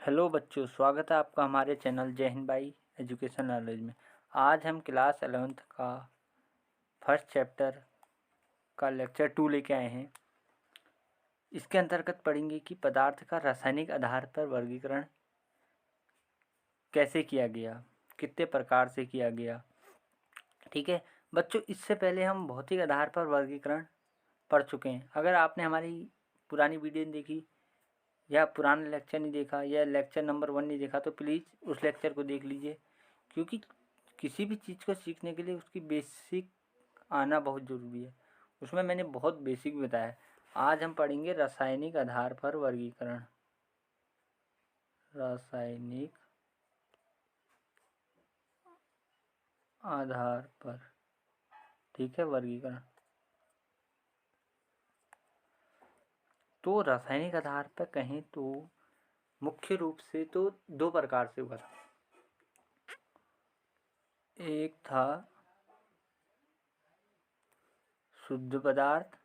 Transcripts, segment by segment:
Hello बच्चों, स्वागत है आपका हमारे चैनल जय हिंद भाई एजुकेशन नॉलेज में। आज हम क्लास 11th का फर्स्ट चैप्टर का लेक्चर 2 लेके आए हैं। इसके अंतर्गत पढ़ेंगे कि पदार्थ का रासायनिक आधार पर वर्गीकरण कैसे किया गया, कितने प्रकार से किया गया। ठीक है बच्चों, इससे पहले हम भौतिक आधार पर वर्गीकरण पढ़ चुके हैं। अगर आपने हमारी पुरानी वीडियो नहीं देखी या पुराना लेक्चर नहीं देखा या लेक्चर नंबर 1 नहीं देखा तो प्लीज़ उस लेक्चर को देख लीजिए, क्योंकि किसी भी चीज़ को सीखने के लिए उसकी बेसिक आना बहुत ज़रूरी है। उसमें मैंने बहुत बेसिक बताया। आज हम पढ़ेंगे रासायनिक आधार पर वर्गीकरण। रासायनिक आधार पर, ठीक है, वर्गीकरण। तो रासायनिक आधार पर कहें तो मुख्य रूप से तो दो प्रकार से हुआ था। एक था शुद्ध पदार्थ,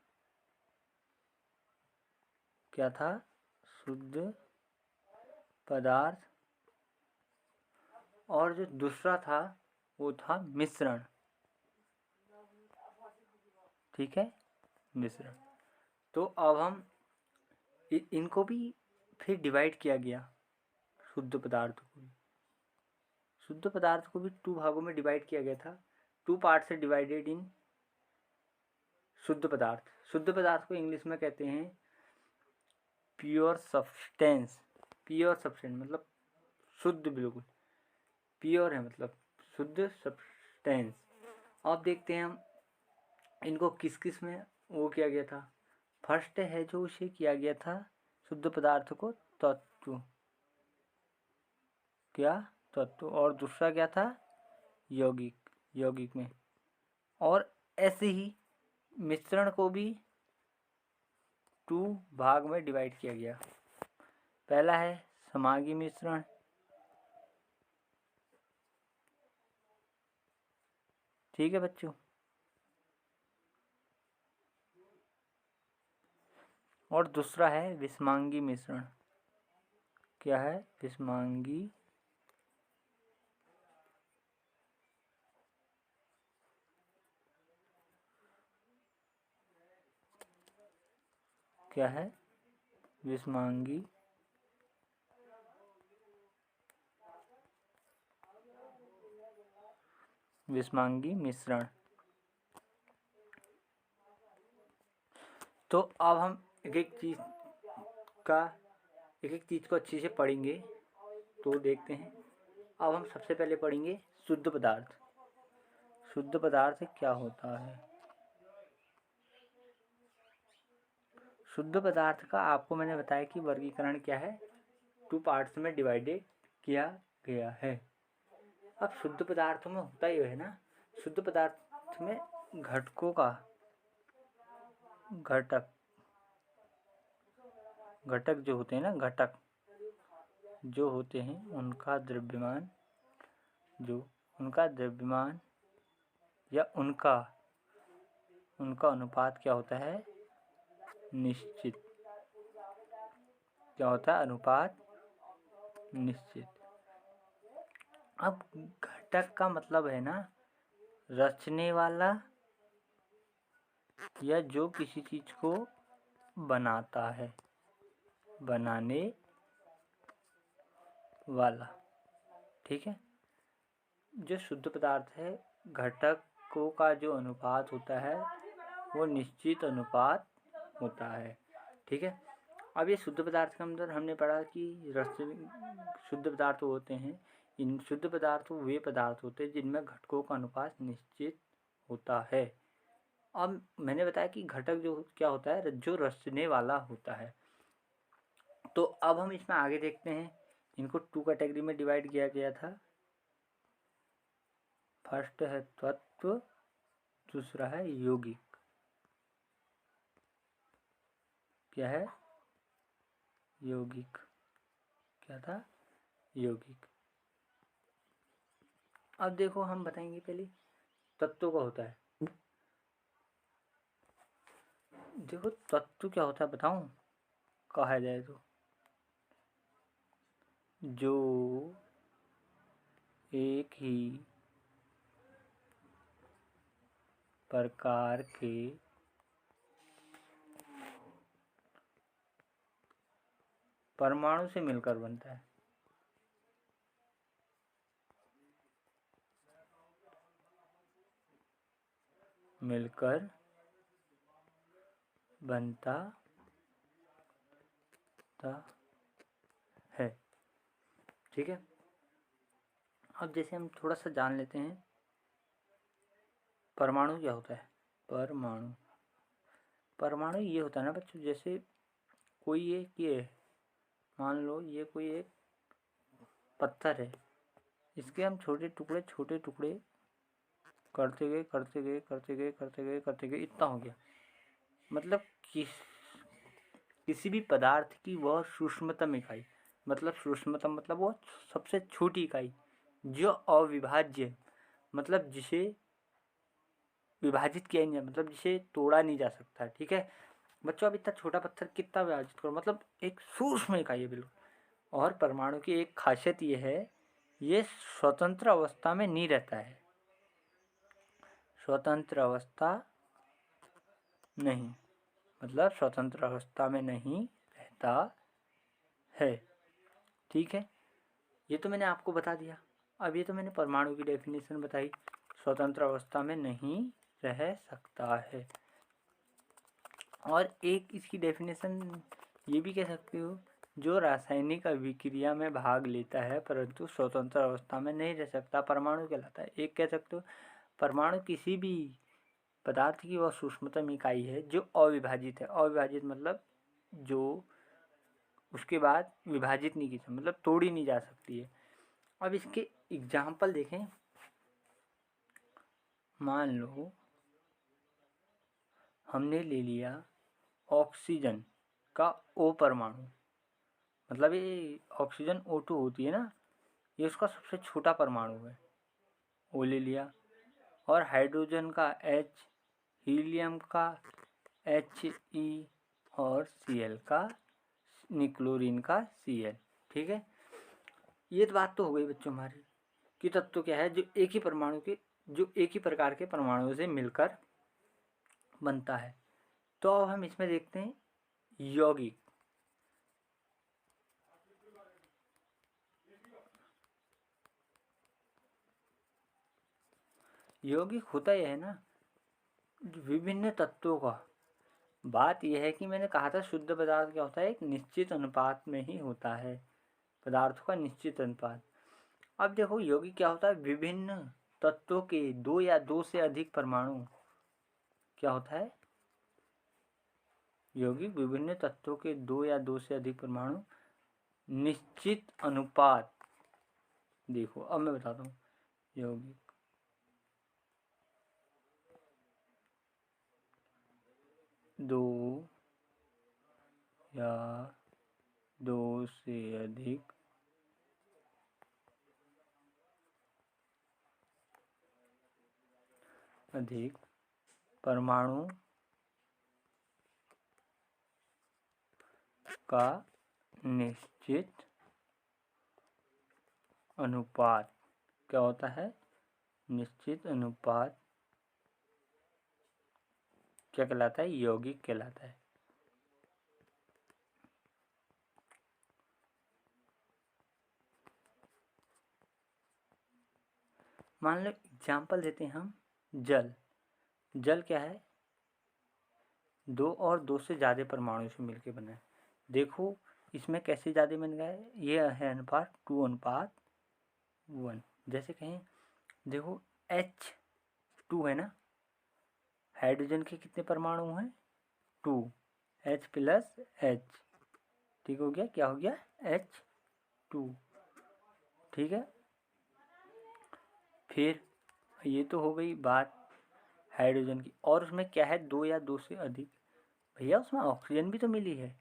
क्या था? शुद्ध पदार्थ। और जो दूसरा था वो था मिश्रण, ठीक है, मिश्रण। तो अब हम इनको भी फिर डिवाइड किया गया। शुद्ध पदार्थ को भी, शुद्ध पदार्थ को भी 2 भागों में डिवाइड किया गया था। 2 पार्ट से डिवाइडेड इन शुद्ध पदार्थ। शुद्ध पदार्थ को इंग्लिश में कहते हैं प्योर सब्सटेंस। प्योर सब्सटेंस मतलब शुद्ध, बिल्कुल प्योर है मतलब शुद्ध सब्सटेंस। अब देखते हैं हम इनको किस किस में वो किया गया था। फर्स्ट है जो उसे किया गया था शुद्ध पदार्थ को तत्व, क्या तत्व, और दूसरा क्या था यौगिक, यौगिक में। और ऐसे ही मिश्रण को भी 2 भाग में डिवाइड किया गया। पहला है समांगी मिश्रण, ठीक है बच्चों। और दूसरा है विषमांगी मिश्रण। क्या है? विषमांगी क्या है? विषमांगी विषमांगी मिश्रण। तो अब हम एक एक चीज़ को अच्छे से पढ़ेंगे। तो देखते हैं, अब हम सबसे पहले पढ़ेंगे शुद्ध पदार्थ। शुद्ध पदार्थ क्या होता है? शुद्ध पदार्थ का आपको मैंने बताया कि वर्गीकरण क्या है, 2 पार्ट्स में डिवाइडेड किया गया है। अब शुद्ध पदार्थों में होता ही है ना, शुद्ध पदार्थ में घटकों का, घटक जो होते हैं ना, घटक जो होते हैं उनका द्रव्यमान, या उनका अनुपात क्या होता है? निश्चित। क्या होता है? अनुपात निश्चित। अब घटक का मतलब है ना रचने वाला या जो किसी चीज को बनाता है, बनाने वाला, ठीक है। जो शुद्ध पदार्थ है, घटकों का जो अनुपात होता है वो निश्चित अनुपात होता है, ठीक है। अब ये शुद्ध पदार्थ के अंदर हमने पढ़ा कि शुद्ध पदार्थ होते हैं, इन शुद्ध पदार्थ वे पदार्थ होते हैं जिनमें घटकों का अनुपात निश्चित होता है। अब मैंने बताया कि घटक जो क्या होता है, जो रचने वाला होता है। तो अब हम इसमें आगे देखते हैं, इनको 2 कैटेगरी में डिवाइड किया गया था। फर्स्ट है तत्व, दूसरा है यौगिक। क्या है? यौगिक। क्या था? यौगिक। अब देखो, हम बताएंगे पहले तत्व का होता है। देखो तत्व क्या होता है बताऊं, कहा जाए तो जो एक ही प्रकार के परमाणु से मिलकर बनता है। मिलकर बनता है। ठीक है, अब जैसे हम थोड़ा सा जान लेते हैं परमाणु क्या होता है। परमाणु ये होता है ना बच्चों, जैसे कोई एक ये है, मान लो ये कोई एक पत्थर है, इसके हम छोटे टुकड़े करते गए इतना हो गया। मतलब किसी भी पदार्थ की वह सूक्ष्मतम इकाई, मतलब सूक्ष्मतम मतलब वो सबसे छोटी इकाई जो अविभाज्य, मतलब जिसे विभाजित किया ही नहीं, मतलब जिसे तोड़ा नहीं जा सकता। ठीक है बच्चों, अब इतना छोटा पत्थर कितना विभाजित करो, मतलब एक सूक्ष्म इकाई है बिल्कुल। और परमाणु की एक खासियत ये है, ये स्वतंत्र अवस्था में नहीं रहता है। स्वतंत्र अवस्था नहीं, मतलब स्वतंत्र अवस्था में नहीं रहता है। ठीक है, ये तो मैंने आपको बता दिया। अब ये तो मैंने परमाणु की डेफिनेशन बताई, स्वतंत्र अवस्था में नहीं रह सकता है। और एक इसकी डेफिनेशन ये भी कह सकते हो, जो रासायनिक अभिक्रिया में भाग लेता है परंतु स्वतंत्र अवस्था में नहीं रह सकता, परमाणु कहलाता है। एक कह सकते हो परमाणु किसी भी पदार्थ की वह सूक्ष्मतम इकाई है जो अविभाजित है। अविभाजित मतलब जो उसके बाद विभाजित नहीं की, मतलब तोड़ी नहीं जा सकती है। अब इसके एग्जाम्पल देखें, मान लो हमने ले लिया ऑक्सीजन का O परमाणु, मतलब ये ऑक्सीजन O2 होती है ना, ये उसका सबसे छोटा परमाणु है, O ले लिया। और हाइड्रोजन का H, हीलियम का He और Cl का क्लोरीन का Cl। ठीक है, ये तो बात तो हो गई बच्चों हमारी कि तत्व क्या है जो एक ही प्रकार के परमाणुओं से मिलकर बनता है। तो अब हम इसमें देखते हैं यौगिक। यौगिक होता यह है ना, विभिन्न तत्वों का। बात यह है कि मैंने कहा था शुद्ध पदार्थ क्या होता है, एक निश्चित अनुपात में ही होता है, पदार्थों का निश्चित अनुपात। अब देखो यौगिक क्या होता है, विभिन्न तत्वों के दो या दो से अधिक परमाणु क्या होता है, यौगिक विभिन्न तत्वों के दो या दो से अधिक परमाणु निश्चित अनुपात। देखो अब मैं बताता हूँ, यौगिक दो या दो से अधिक परमाणु का निश्चित अनुपात क्या होता है, निश्चित अनुपात क्या कहलाता है, यौगिक कहलाता है। मान लो एग्जाम्पल देते हैं हम, जल क्या है, दो और दो से ज़्यादा परमाणु से मिलकर बना है। देखो इसमें कैसे ज़्यादा बन गया है, ये है अनुपात 2:1। जैसे कहें देखो H2 है ना, हाइड्रोजन के कितने परमाणु हैं, 2, H+H। ठीक हो गया, क्या हो गया, H2। ठीक है, फिर ये तो हो गई बात हाइड्रोजन की। और उसमें क्या है, दो या दो से अधिक, भैया उसमें ऑक्सीजन भी तो मिली है,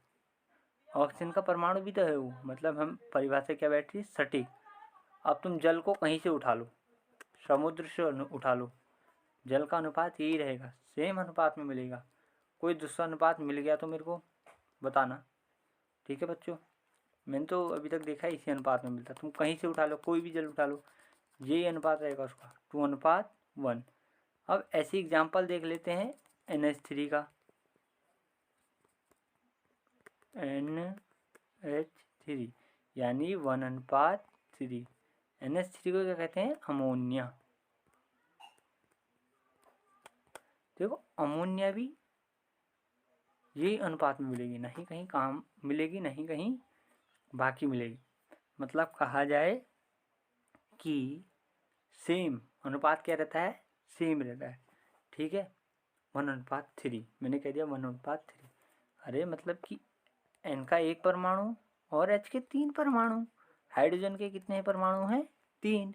ऑक्सीजन का परमाणु भी तो है वो, मतलब हम परिभाषा क्या बैठ रही है, सटीक। अब तुम जल को कहीं से उठा लो, समुद्र से उठा लो, जल का अनुपात यही रहेगा, सेम अनुपात में मिलेगा। कोई दूसरा अनुपात मिल गया तो मेरे को बताना। ठीक है बच्चों, मैंने तो अभी तक देखा है इसी अनुपात में मिलता। तुम कहीं से उठा लो, कोई भी जल उठा लो, यही अनुपात रहेगा उसका, 2:1। अब ऐसी एग्जाम्पल देख लेते हैं NH3 का। NH3 यानी 1:3। NH3 को क्या कहते हैं? अमोनिया। देखो अमोनिया भी यही अनुपात में मिलेगी, नहीं कहीं काम मिलेगी, नहीं कहीं बाकी मिलेगी। मतलब कहा जाए कि सेम अनुपात क्या रहता है? सेम रहता है। ठीक है, 1:3। मैंने कह दिया 1:3। अरे मतलब कि N का 1 परमाणु और H के 3 परमाणु, हाइड्रोजन के कितने परमाणु हैं? 3।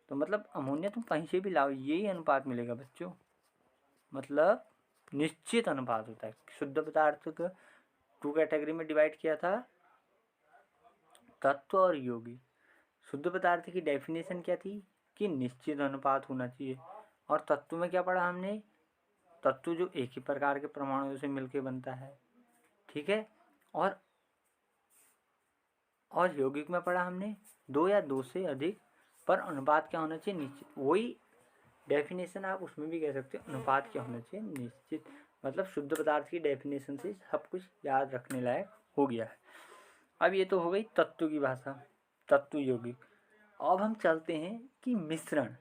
तो मतलब अमोनिया तुम कहीं से भी लाओ यही अनुपात मिलेगा बच्चों। मतलब निश्चित अनुपात होता है। शुद्ध पदार्थ को 2 कैटेगरी में डिवाइड किया था, तत्व और यौगिक। शुद्ध पदार्थ की डेफिनेशन क्या थी? कि निश्चित अनुपात होना चाहिए। और तत्व में क्या पढ़ा हमने? तत्व जो एक ही प्रकार के परमाणुओं से मिलकर बनता है। ठीक है, और यौगिक में पढ़ा हमने 2 या 2 से अधिक, पर अनुपात क्या होना चाहिए? निश्चित। वही डेफिनेशन आप उसमें भी कह सकते हो, अनुपात क्या होना चाहिए? निश्चित। मतलब शुद्ध पदार्थ की डेफिनेशन से सब कुछ याद रखने लायक हो गया है। अब ये तो हो गई तत्व की भाषा, तत्व यौगिक। अब हम चलते हैं कि मिश्रण।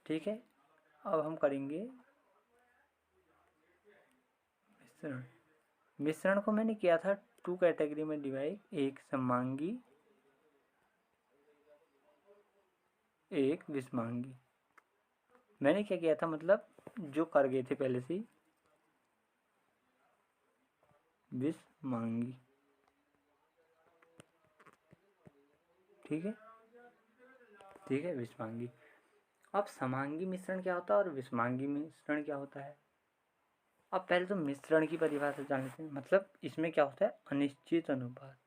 ठीक है, अब हम करेंगे मिश्रण। मिश्रण को मैंने किया था 2 कैटेगरी में डिवाइड, एक समांगी, एक विषमांगी। मैंने क्या किया था, मतलब जो कर गए थे पहले से, विषमांगी। ठीक है, विषमांगी। अब समांगी मिश्रण क्या होता है और विषमांगी मिश्रण क्या होता है? अब पहले तो मिश्रण की परिभाषा जान लेते हैं। मतलब इसमें क्या होता है? अनिश्चित अनुपात।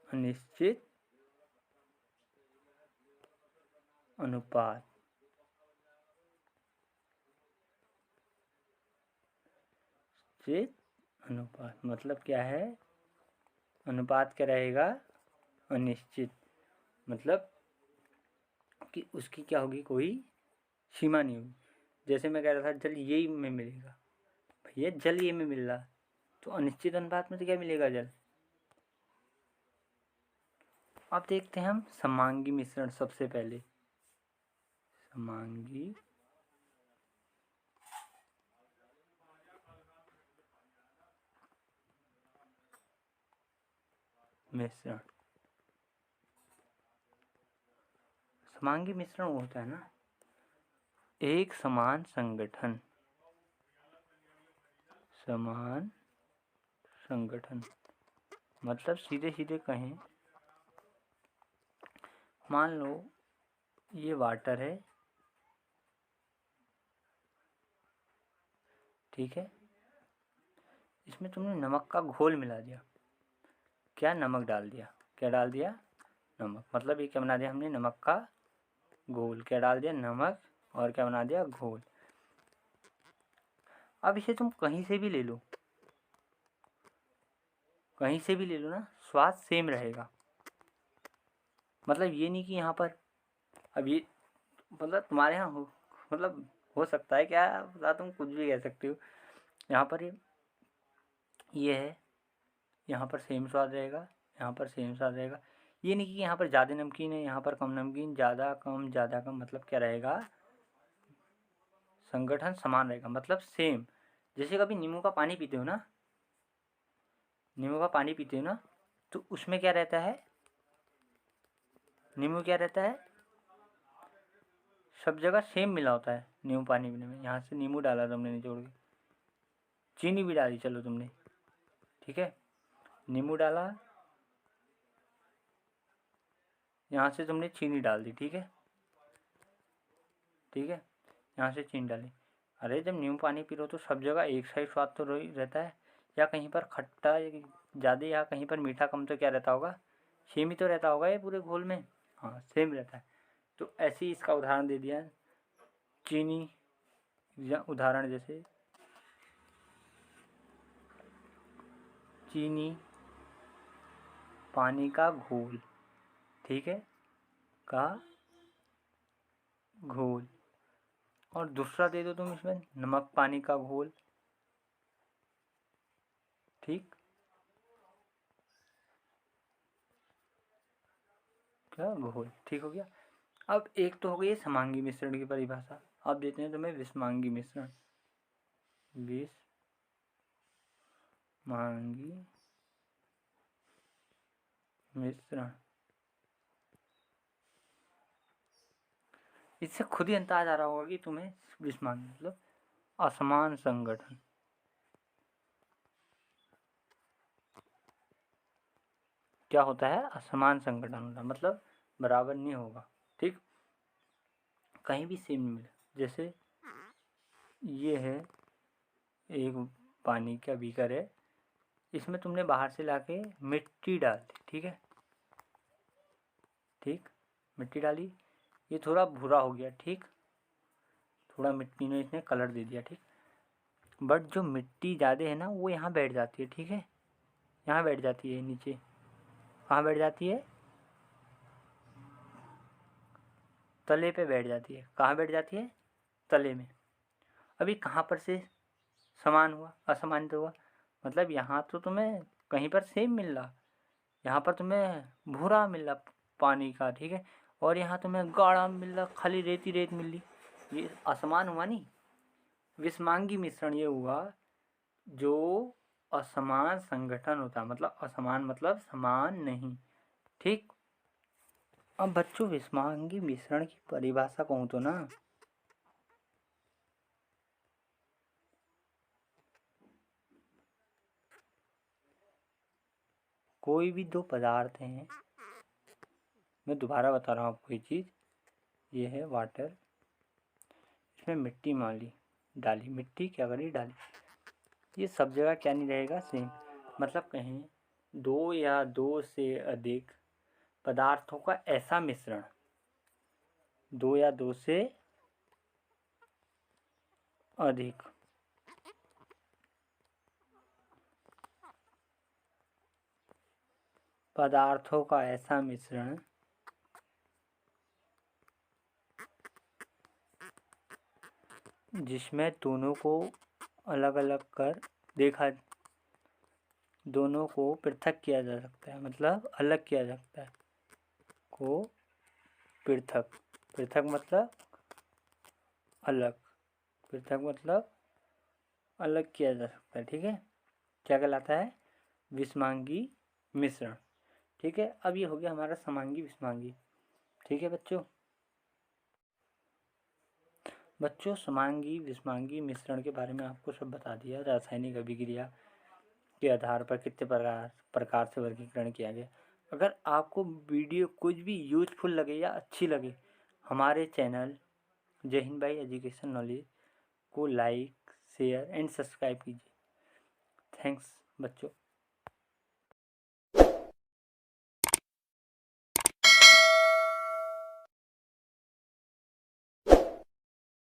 अनिश्चित अनुपात। अनुपात मतलब क्या है? अनुपात क्या रहेगा? अनिश्चित। मतलब कि उसकी क्या होगी? कोई सीमा नहीं होगी। जैसे मैं कह रहा था जल यही में मिलेगा, भैया जल ये में मिल रहा, तो अनिश्चित अनुपात में तो क्या मिलेगा? जल। अब देखते हैं हम समांगी मिश्रण। सबसे पहले समांगी मिश्रण। समांगी मिश्रण वो होता है ना, एक समान संगठन, समान संगठन। मतलब सीधे सीधे कहें, मान लो ये वाटर है, ठीक है, इसमें तुमने नमक का घोल मिला दिया। क्या? नमक डाल दिया। क्या डाल दिया? नमक। मतलब ये क्या बना दिया हमने? नमक का घोल। क्या डाल दिया? नमक। और क्या बना दिया? घोल। अब इसे तुम कहीं से भी ले लो, कहीं से भी ले लो ना, स्वाद सेम रहेगा। मतलब ये नहीं कि यहाँ पर, अब ये मतलब तुम्हारे यहाँ हो, मतलब हो सकता है, क्या पता, तुम कुछ भी कह सकते हो। यहाँ पर ये है, यहाँ पर सेम स्वाद रहेगा, यहाँ पर सेम स्वाद रहेगा। ये नहीं कि यहाँ पर ज़्यादा नमकीन है, यहाँ पर कम नमकीन, ज़्यादा कम ज़्यादा कम। मतलब क्या रहेगा? संगठन समान रहेगा, मतलब सेम। जैसे कभी नींबू का पानी पीते हो ना, नींबू का पानी पीते हो ना, तो उसमें क्या रहता है? नींबू क्या रहता है? सब जगह सेम मिला होता है नींबू पानी पीने में। यहाँ से नींबू डाला तुमने निचोड़ के, चीनी भी डाली चलो तुमने, ठीक है, नींबू डाला, यहाँ से तुमने चीनी डाल दी, ठीक है, यहाँ से चीनी डाली। अरे जब नींबू पानी पी लो तो सब जगह एक सा ही स्वाद तो रहता है, या कहीं पर खट्टा ज़्यादा या कहीं पर मीठा कम, तो क्या रहता होगा? सेम ही तो रहता होगा ये पूरे घोल में। हाँ, सेम रहता है। तो ऐसे ही इसका उदाहरण दे दिया, चीनी उदाहरण जैसे चीनी, पानी का घोल, ठीक है, का घोल। और दूसरा दे दो तुम इसमें नमक पानी का घोल, ठीक, क्या घोल, ठीक हो गया। अब एक तो हो गई समांगी मिश्रण की परिभाषा। अब देते हैं तुम्हें विषमांगी मिश्रण। विषमांगी मिश्रण, इससे खुद ही अंदाज आ रहा होगा कि तुम्हें विषमांगी मतलब असमान संगठन। क्या होता है? असमान संगठन होता है, मतलब बराबर नहीं होगा, ठीक, कहीं भी सेम नहीं मिले। जैसे ये है एक पानी का बीकर है, इसमें तुमने बाहर से लाके मिट्टी डाल दी, ठीक है, ठीक, मिट्टी डाली, ये थोड़ा भूरा हो गया, ठीक, थोड़ा मिट्टी ने इसने कलर दे दिया, ठीक, बट जो मिट्टी ज़्यादा है ना वो यहाँ बैठ जाती है, ठीक है, यहाँ बैठ जाती है नीचे। कहाँ बैठ जाती है? तले पे बैठ जाती है। कहाँ बैठ जाती है? तले में। अभी कहाँ पर से समान हुआ, असमान तो हुआ, मतलब यहाँ तो तुम्हें कहीं पर सेम मिल रहा, यहाँ पर तुम्हें भूरा मिल रहा पानी का, ठीक है, और यहाँ तुम्हें गाढ़ा मिल रहा, खाली रेती रेत मिल रही, ये असमान हुआ नहीं। विषमांगी मिश्रण ये हुआ जो असमान संगठन होता है, मतलब असमान मतलब समान नहीं, ठीक। अब बच्चों विषमांगी मिश्रण की परिभाषा कहूँ तो ना, कोई भी दो पदार्थ हैं, मैं दोबारा बता रहा हूँ आपको ये चीज़, ये है वाटर, इसमें मिट्टी मान ली डाली, मिट्टी क्या करी डाली, ये सब जगह क्या नहीं रहेगा सेम, मतलब कहीं दो या दो से अधिक पदार्थों का ऐसा मिश्रण, दो या दो से अधिक पदार्थों का ऐसा मिश्रण जिसमें दोनों को अलग अलग कर देखा, दोनों को पृथक किया जा सकता है, मतलब अलग किया जा सकता है, को पृथक, पृथक मतलब अलग, पृथक मतलब अलग किया जा सकता है, ठीक है, क्या कहलाता है? विषमांगी मिश्रण, ठीक है। अब ये हो गया हमारा समांगी विषमांगी, ठीक है बच्चों। बच्चों समांगी विषमांगी मिश्रण के बारे में आपको सब बता दिया, रासायनिक अभिक्रिया के आधार पर कितने प्रकार से वर्गीकरण किया गया। अगर आपको वीडियो कुछ भी यूजफुल लगे या अच्छी लगे, हमारे चैनल जय हिंद भाई एजुकेशन नॉलेज को लाइक शेयर एंड सब्सक्राइब कीजिए। थैंक्स बच्चों।